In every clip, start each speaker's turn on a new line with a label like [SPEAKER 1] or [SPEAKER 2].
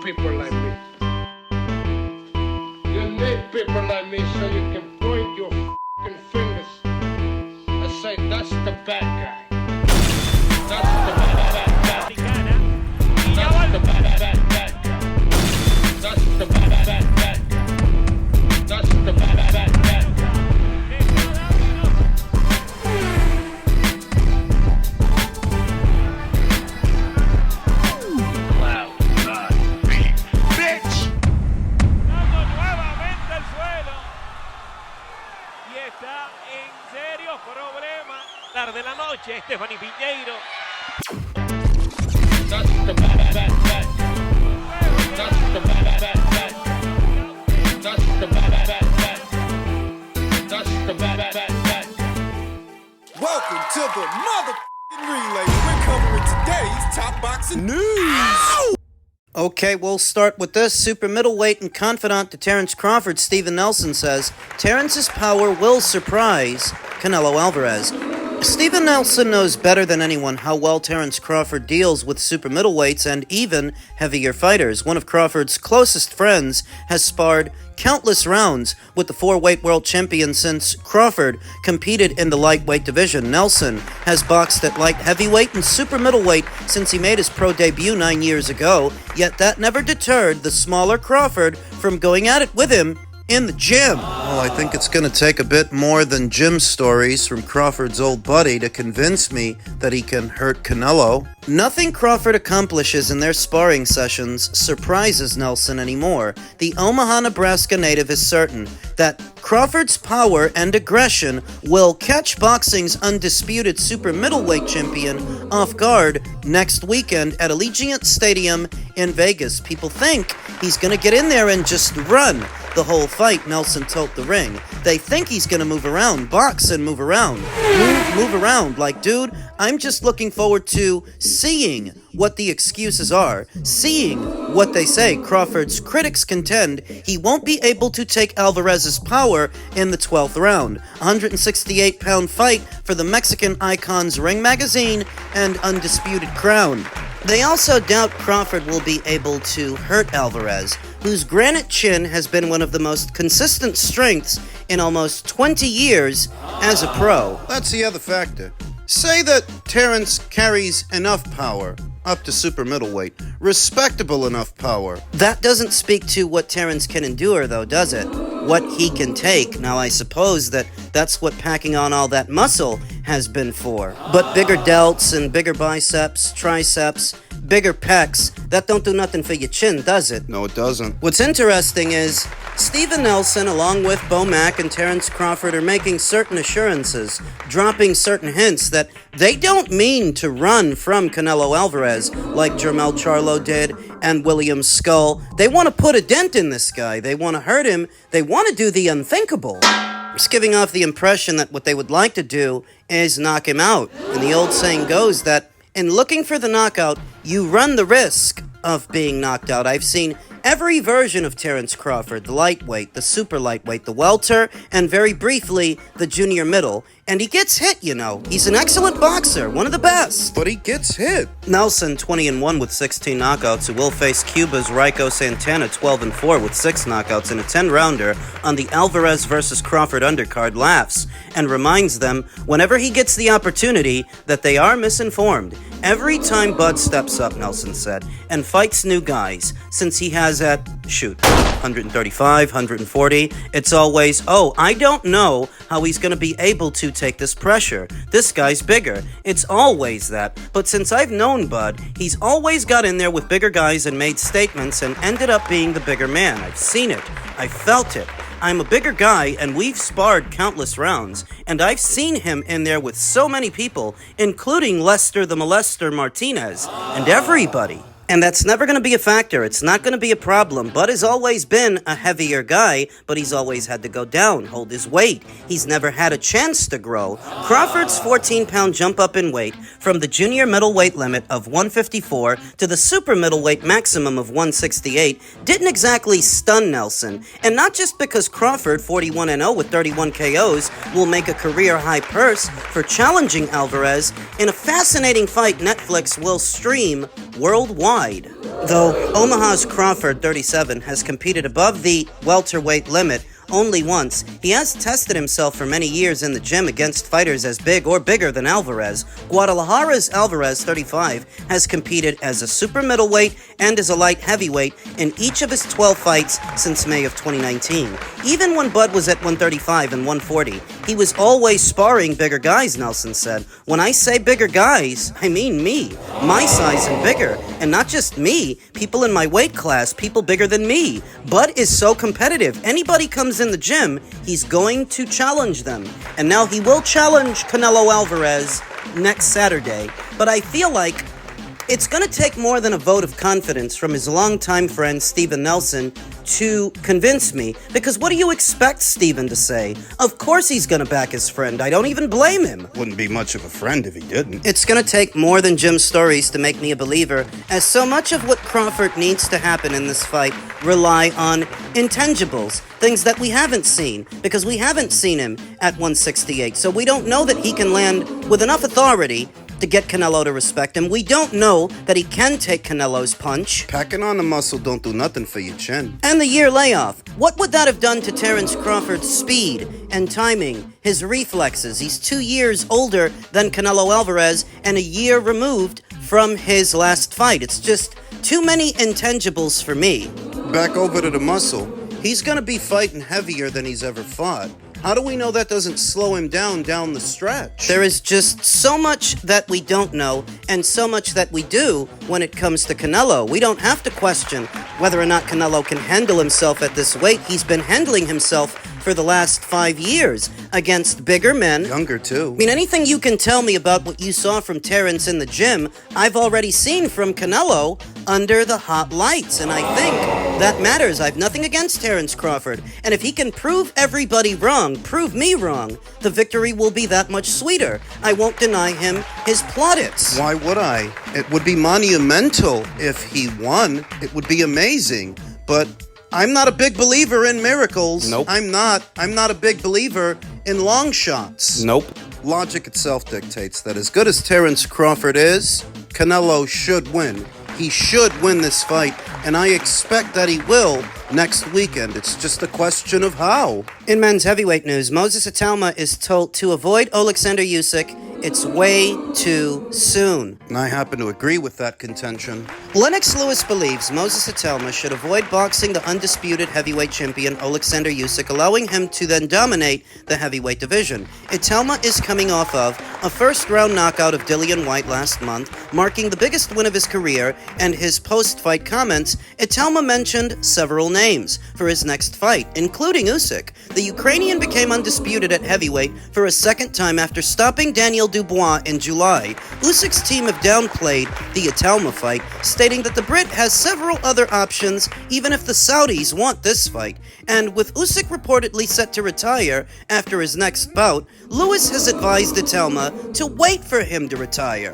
[SPEAKER 1] people like me. You need people like me so you can point your f***ing fingers and say, that's the bad guy. That's the bad guy. That's the bad guy. That's the bad guy. That's the bad guy.
[SPEAKER 2] De la noche, Stephanie Piñeiro.
[SPEAKER 3] Welcome to the motherfucking relay. We're covering today's top boxing news.
[SPEAKER 4] Okay, we'll start with this. Super middleweight and confidant to Terence Crawford, Steven Nelson says, Terence's power will surprise Canelo Alvarez. Steven Nelson knows better than anyone how well Terence Crawford deals with super middleweights and even heavier fighters. One of Crawford's closest friends has sparred countless rounds with the four-weight world champion since Crawford competed in the lightweight division. Nelson has boxed at light heavyweight and super middleweight since he made his pro debut 9 years ago, yet that never deterred the smaller Crawford from going at it with him in the gym. Well, I think it's going to take a bit more than gym stories from Crawford's old buddy to convince me that he can hurt Canelo. Nothing Crawford accomplishes in their sparring sessions surprises Nelson anymore. The Omaha, Nebraska native is certain that Crawford's power and aggression will catch boxing's undisputed super middleweight champion off guard next weekend at Allegiant Stadium in Vegas. People think he's going to get in there and just run the whole fight, Nelson told The Ring. They think he's going to move around, box and move around. Move around. Like, dude, I'm just looking forward to seeing what the excuses are, seeing what they say. Crawford's critics contend he won't be able to take Alvarez's power in the 12th round. 168-pound fight for the Mexican Icon's Ring Magazine and undisputed crown. They also doubt Crawford will be able to hurt Alvarez, whose granite chin has been one of the most consistent strengths in almost 20 years as a pro. That's the other factor. Say that Terence carries enough power up to super middleweight, respectable enough power. That doesn't speak to what Terence can endure, though, does it? What he can take. Now, I suppose that's what packing on all that muscle has been for. But bigger delts and bigger biceps, triceps, bigger pecs, that don't do nothing for your chin, does it? No, it doesn't. What's interesting is Steven Nelson, along with Bo Mack and Terence Crawford, are making certain assurances, dropping certain hints that they don't mean to run from Canelo Alvarez like Jermell Charlo did and William Skull. They want to put a dent in this guy. They want to hurt him. They want to do the unthinkable. It's giving off the impression that what they would like to do is knock him out. And the old saying goes that in looking for the knockout, you run the risk of being knocked out. I've seen every version of Terence Crawford, the lightweight, the super lightweight, the welter, and very briefly, the junior middle. And he gets hit, you know. He's an excellent boxer, one of the best. But he gets hit. Nelson, 20-1 with 16 knockouts, who will face Cuba's Raico Santana, 12-4 with 6 knockouts in a 10-rounder on the Alvarez versus Crawford undercard, laughs and reminds them, whenever he gets the opportunity, that they are misinformed. Every time Bud steps up, Nelson said, and fights new guys, since he has at, 135, 140, it's always, I don't know how he's going to be able to take this pressure. This guy's bigger. It's always that. But since I've known Bud, he's always got in there with bigger guys and made statements and ended up being the bigger man. I've seen it. I felt it. I'm a bigger guy, and we've sparred countless rounds, and I've seen him in there with so many people, including Lester the Molester Martinez, and everybody. And that's never going to be a factor. It's not going to be a problem. Bud has always been a heavier guy, but he's always had to go down, hold his weight. He's never had a chance to grow. Crawford's 14-pound jump up in weight from the junior middleweight limit of 154 to the super middleweight maximum of 168 didn't exactly stun Nelson. And not just because Crawford, 41-0 with 31 KOs, will make a career-high purse for challenging Alvarez. In a fascinating fight Netflix will stream worldwide. wide. Though Omaha's Crawford, 37, has competed above the welterweight limit only once, he has tested himself for many years in the gym against fighters as big or bigger than Alvarez. Guadalajara's Alvarez, 35, has competed as a super middleweight and as a light heavyweight in each of his 12 fights since May of 2019. Even when Bud was at 135 and 140, he was always sparring bigger guys, Nelson said. When I say bigger guys, I mean me, my size and bigger. And not just me, people in my weight class, people bigger than me. Bud is so competitive. Anybody comes in the gym, he's going to challenge them. And now he will challenge Canelo Alvarez next Saturday. But I feel like it's going to take more than a vote of confidence from his longtime friend Steven Nelson to convince me, because what do you expect Steven to say? Of course he's going to back his friend. I don't even blame him.
[SPEAKER 5] Wouldn't be much of a friend if he didn't.
[SPEAKER 4] It's going to take more than Jim's stories to make me a believer, as so much of what Crawford needs to happen in this fight rely on intangibles, things that we haven't seen, because we haven't seen him at 168, so we don't know that he can land with enough authority to get Canelo to respect him. We don't know that he can take Canelo's punch.
[SPEAKER 5] Packing on the muscle don't do nothing for your chin.
[SPEAKER 4] And the year layoff. What would that have done to Terence Crawford's speed and timing, his reflexes? He's 2 years older than Canelo Alvarez and a year removed from his last fight. It's just too many intangibles for me.
[SPEAKER 5] Back over to the muscle. He's gonna be fighting heavier than he's ever fought. How do we know that doesn't slow him down the stretch?
[SPEAKER 4] There is just so much that we don't know and so much that we do when it comes to Canelo. We don't have to question whether or not Canelo can handle himself at this weight. He's been handling himself for the last 5 years against bigger men.
[SPEAKER 5] Younger, too.
[SPEAKER 4] I mean, anything you can tell me about what you saw from Terence in the gym, I've already seen from Canelo under the hot lights, and I think that matters. I've nothing against Terence Crawford, and if he can prove everybody wrong, prove me wrong, the victory will be that much sweeter. I won't deny him his plaudits.
[SPEAKER 5] Why would I? It would be monumental if he won. It would be amazing, but I'm not a big believer in miracles.
[SPEAKER 4] Nope.
[SPEAKER 5] I'm not a big believer in long shots.
[SPEAKER 4] Nope.
[SPEAKER 5] Logic itself dictates that as good as Terence Crawford is, Canelo should win. He should win this fight, and I expect that he will next weekend. It's just a question of how.
[SPEAKER 4] In men's heavyweight news, Moses Itauma is told to avoid Alexander Usyk. It's way too soon.
[SPEAKER 5] And I happen to agree with that contention.
[SPEAKER 4] Lennox Lewis believes Moses Itauma should avoid boxing the undisputed heavyweight champion Alexander Usyk, allowing him to then dominate the heavyweight division. Itauma is coming off of a first-round knockout of Dillian Whyte last month, marking the biggest win of his career, and his post-fight comments, Itauma mentioned several names for his next fight, including Usyk. The Ukrainian became undisputed at heavyweight for a second time after stopping Daniel Dubois in July. Usyk's team have downplayed the Itauma fight, stating that the Brit has several other options even if the Saudis want this fight. And with Usyk reportedly set to retire after his next bout, Lewis has advised Itauma to wait for him to retire.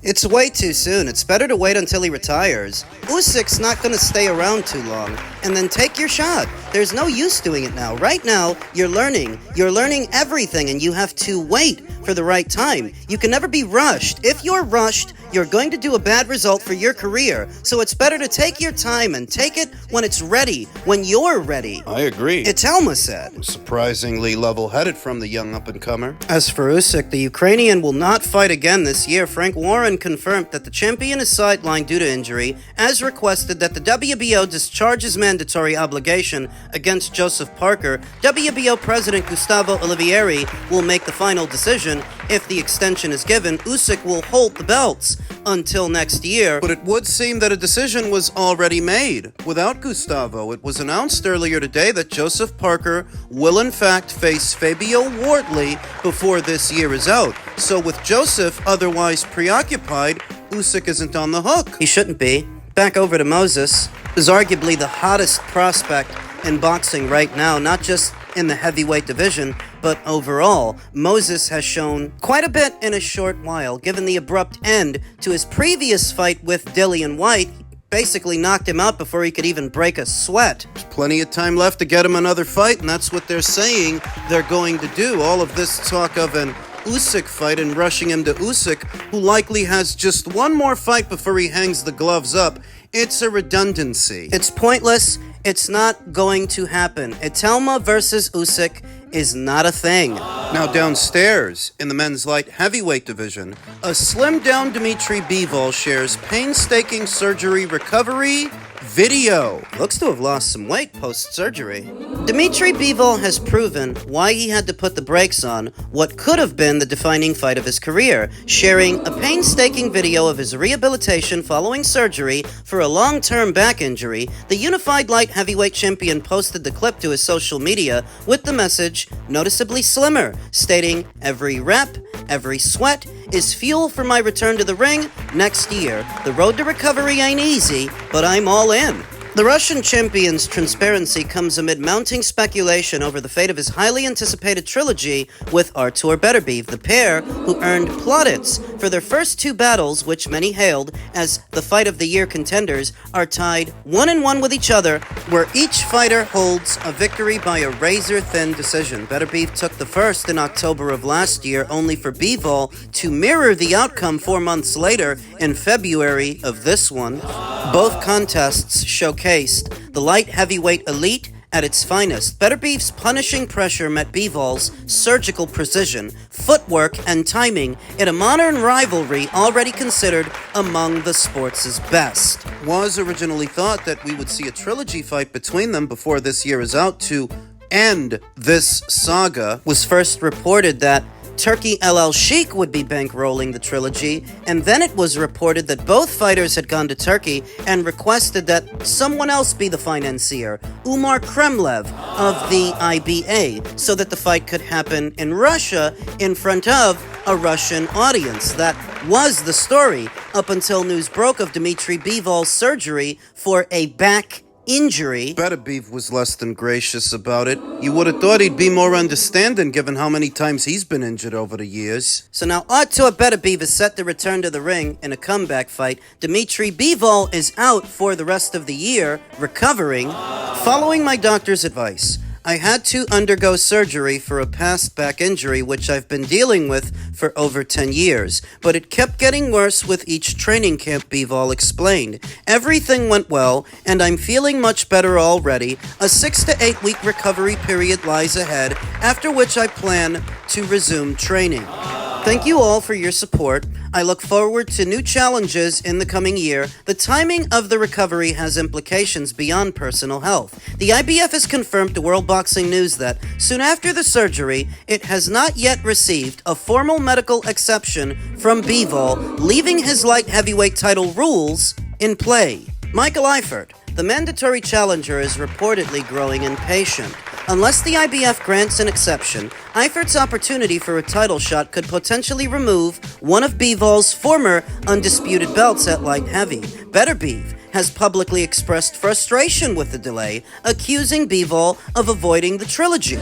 [SPEAKER 4] It's way too soon. It's better to wait until he retires. Usyk's not going to stay around too long. And then take your shot. There's no use doing it now. Right now, you're learning. You're learning everything, and you have to wait for the right time. You can never be rushed. If you're rushed, you're going to do a bad result for your career. So it's better to take your time and take it when it's ready, when you're ready.
[SPEAKER 5] I agree.
[SPEAKER 4] Itauma said.
[SPEAKER 5] Surprisingly level-headed from the young up-and-comer.
[SPEAKER 4] As for Usyk, the Ukrainian will not fight again this year. Frank Warren confirmed that the champion is sidelined due to injury, as requested that the WBO discharge his mandatory obligation against Joseph Parker. WBO President Gustavo Olivieri will make the final decision. If the extension is given, Usyk will hold the belts until next year.
[SPEAKER 5] But it would seem that a decision was already made. Without Gustavo, it was announced earlier today that Joseph Parker will in fact face Fabio Wardley before this year is out. So with Joseph otherwise preoccupied, Usyk isn't on the hook.
[SPEAKER 4] He shouldn't be. Back over to Moses, who's arguably the hottest prospect in boxing right now, not just in the heavyweight division, but overall. Moses has shown quite a bit in a short while, given the abrupt end to his previous fight with Dillian Whyte. Basically knocked him out before he could even break a sweat.
[SPEAKER 5] There's plenty of time left to get him another fight, and that's what they're saying they're going to do. All of this talk of an Usyk fight and rushing him to Usyk, who likely has just one more fight before he hangs the gloves up, it's a redundancy.
[SPEAKER 4] It's pointless. It's not going to happen. Itauma versus Usyk is not a thing.
[SPEAKER 5] Now downstairs, in the men's light heavyweight division, a slimmed-down Dmitry Bivol shares painstaking surgery recovery video.
[SPEAKER 4] Looks to have lost some weight post-surgery. Dmitry Bivol has proven why he had to put the brakes on what could have been the defining fight of his career, sharing a painstaking video of his rehabilitation following surgery for a long-term back injury. The unified light heavyweight champion posted the clip to his social media with the message, "Noticeably slimmer," stating, "Every rep, every sweat is fuel for my return to the ring next year. The road to recovery ain't easy, but I'm all in." The Russian champion's transparency comes amid mounting speculation over the fate of his highly anticipated trilogy with Artur Beterbiev. The pair, who earned plaudits for their first two battles, which many hailed as the fight of the year contenders, are tied 1-1 with each other, where each fighter holds a victory by a razor-thin decision. Beterbiev took the first in October of last year, only for Bivol to mirror the outcome 4 months later in February of this one. Both contests showcased the light heavyweight elite at its finest. Beterbiev's punishing pressure met Bivol's surgical precision, footwork, and timing in a modern rivalry already considered among the sport's best.
[SPEAKER 5] Was originally thought that we would see a trilogy fight between them before this year is out to end this saga.
[SPEAKER 4] Was first reported that Turkey LL Sheikh would be bankrolling the trilogy, and then it was reported that both fighters had gone to Turkey and requested that someone else be the financier, Umar Kremlev of the IBA, so that the fight could happen in Russia in front of a Russian audience. That was the story up until news broke of Dmitry Bivol's surgery for a back injury.
[SPEAKER 5] Beterbiev was less than gracious about it. You would have thought he'd be more understanding given how many times he's been injured over the years.
[SPEAKER 4] So now Artur Beterbiev is set to return to the ring in a comeback fight. Dmitry Bivol is out for the rest of the year, recovering. Following my doctor's advice, I had to undergo surgery for a past back injury which I've been dealing with for over 10 years, but it kept getting worse with each training camp, Bivol explained. Everything went well, and I'm feeling much better already. A 6 to 8 week recovery period lies ahead, after which I plan to resume training. Thank you all for your support. I look forward to new challenges in the coming year. The timing of the recovery has implications beyond personal health. The IBF has confirmed to World Boxing News that soon after the surgery, it has not yet received a formal medical exception from Bivol, leaving his light heavyweight title rules in play. Michael Eifert, the mandatory challenger, is reportedly growing impatient. Unless the IBF grants an exception, Eifert's opportunity for a title shot could potentially remove one of Bivol's former undisputed belts at light heavy. Beterbiev has publicly expressed frustration with the delay, accusing Bivol of avoiding the trilogy.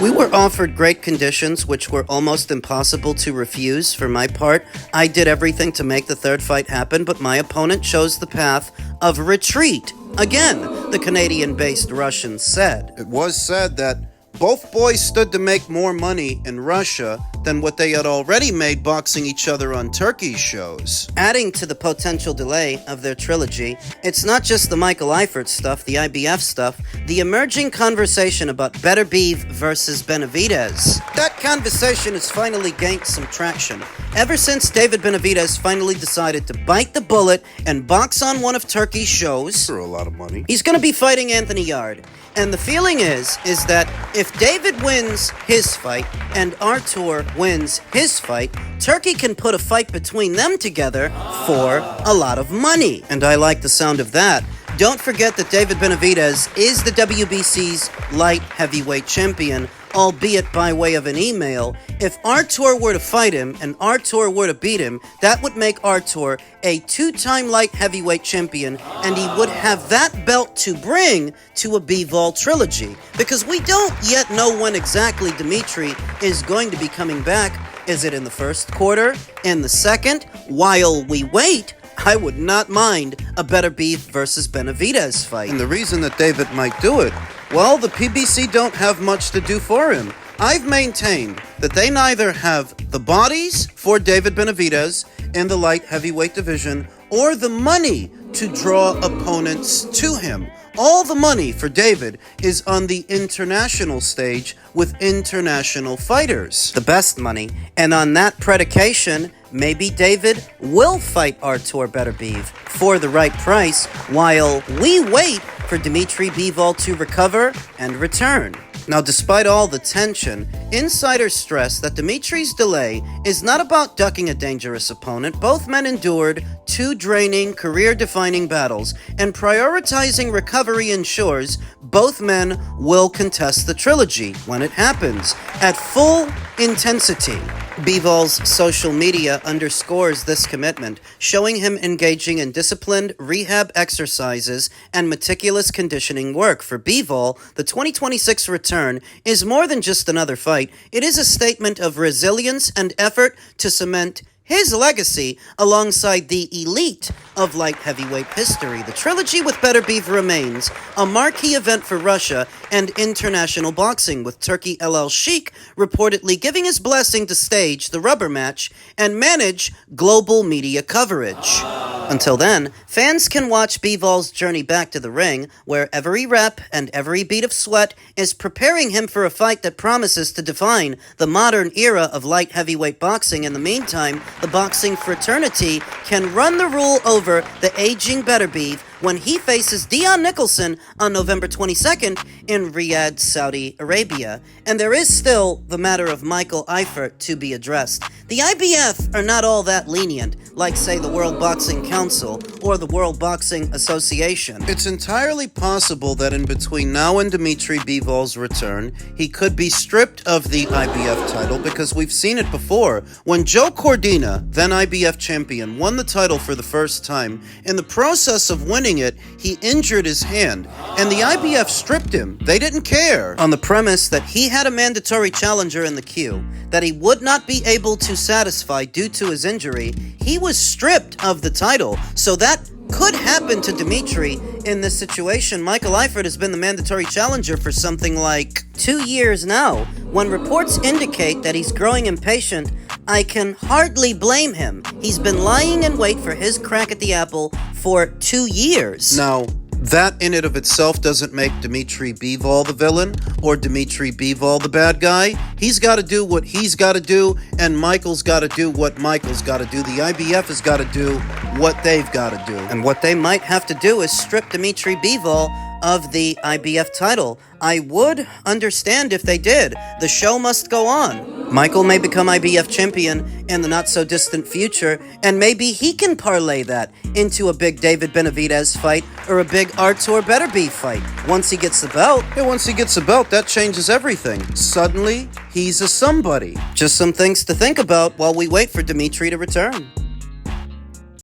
[SPEAKER 4] We were offered great conditions which were almost impossible to refuse. For my part, I did everything to make the third fight happen, but my opponent chose the path of retreat. Again, the Canadian-based Russian said.
[SPEAKER 5] It was said that both boys stood to make more money in Russia than what they had already made boxing each other on Turkey's shows.
[SPEAKER 4] Adding to the potential delay of their trilogy, it's not just the Michael Eifert stuff, the IBF stuff, the emerging conversation about Beterbiev versus Benavidez. That conversation has finally gained some traction. Ever since David Benavidez finally decided to bite the bullet and box on one of Turkey's shows,
[SPEAKER 5] For a lot of money.
[SPEAKER 4] he's going to be fighting Anthony Yarde. And the feeling is that if David wins his fight and Artur wins his fight, Turkey can put a fight between them together for a lot of money. And I like the sound of that. Don't forget that David Benavidez is the WBC's light heavyweight champion, albeit by way of an email. If Artur were to fight him and Artur were to beat him, that would make Artur a 2-time light heavyweight champion, and he would have that belt to bring to a Bivol trilogy. Because we don't yet know when exactly Dmitry is going to be coming back. Is it in the first quarter? In the second? While we wait, I would not mind a Beterbiev versus Benavidez fight.
[SPEAKER 5] And the reason that David might do it, well, the PBC don't have much to do for him. I've maintained that they neither have The bodies for David Benavidez in the light heavyweight division, or the money to draw opponents to him. All the money for David is on the international stage with international fighters.
[SPEAKER 4] The best money. And on that predication, maybe David will fight Artur Beterbiev for the right price while we wait for Dmitry Bivol to recover and return. Now, despite all the tension, insiders stress that Dmitry's delay is not about ducking a dangerous opponent. Both men endured 2 draining, career-defining battles, and prioritizing recovery ensures both men will contest the trilogy when it happens at full intensity. Bivol's social media underscores this commitment, showing him engaging in disciplined rehab exercises and meticulous conditioning work. For Bivol, the 2026 return is more than just another fight. It is a statement of resilience and effort to cement his legacy alongside the elite of light heavyweight history. The trilogy with Beterbiev remains a marquee event for Russia and international boxing, with Turkey El Sheikh reportedly giving his blessing to stage the rubber match and manage global media coverage. Until then, fans can watch Bivol's journey back to the ring, where every rep and every bead of sweat is preparing him for a fight that promises to define the modern era of light heavyweight boxing. In the meantime, the boxing fraternity can run the rule over the aging Beterbiev when he faces Dion Nicholson on November 22nd in Riyadh, Saudi Arabia. And there is still the matter of Michael Eifert to be addressed. The IBF are not all that lenient, like, say, the World Boxing Council or the World Boxing Association.
[SPEAKER 5] It's entirely possible that in between now and Dmitry Bivol's return, he could be stripped of the IBF title, because we've seen it before. When Joe Cordina, then IBF champion, won the title for the first time, in the process of winning it, he injured his hand, and the IBF stripped him. They didn't care.
[SPEAKER 4] On the premise that he had a mandatory challenger in the queue that he would not be able to satisfy due to his injury, he was stripped of the title. So that could happen to Dmitry in this situation. Michael Eifert has been the mandatory challenger for something like 2 years now. When reports indicate that he's growing impatient, I can hardly blame him. He's been lying in wait for his crack at the apple for 2 years.
[SPEAKER 5] Now, that in and of itself doesn't make Dmitry Bivol the villain or Dmitry Bivol the bad guy. He's got to do what he's got to do, and Michael's got to do what Michael's got to do. The IBF has got to do what they've got to do.
[SPEAKER 4] And what they might have to do is strip Dmitry Bivol of the IBF title. I would understand if they did. The show must go on. Michael may become IBF champion in the not-so-distant future, and maybe he can parlay that into a big David Benavidez fight or a big Artur Beterbiev fight. Once he gets the belt,
[SPEAKER 5] Once he gets the belt, that changes everything. Suddenly, he's a somebody.
[SPEAKER 4] just some things to think about while we wait for Dmitry to return.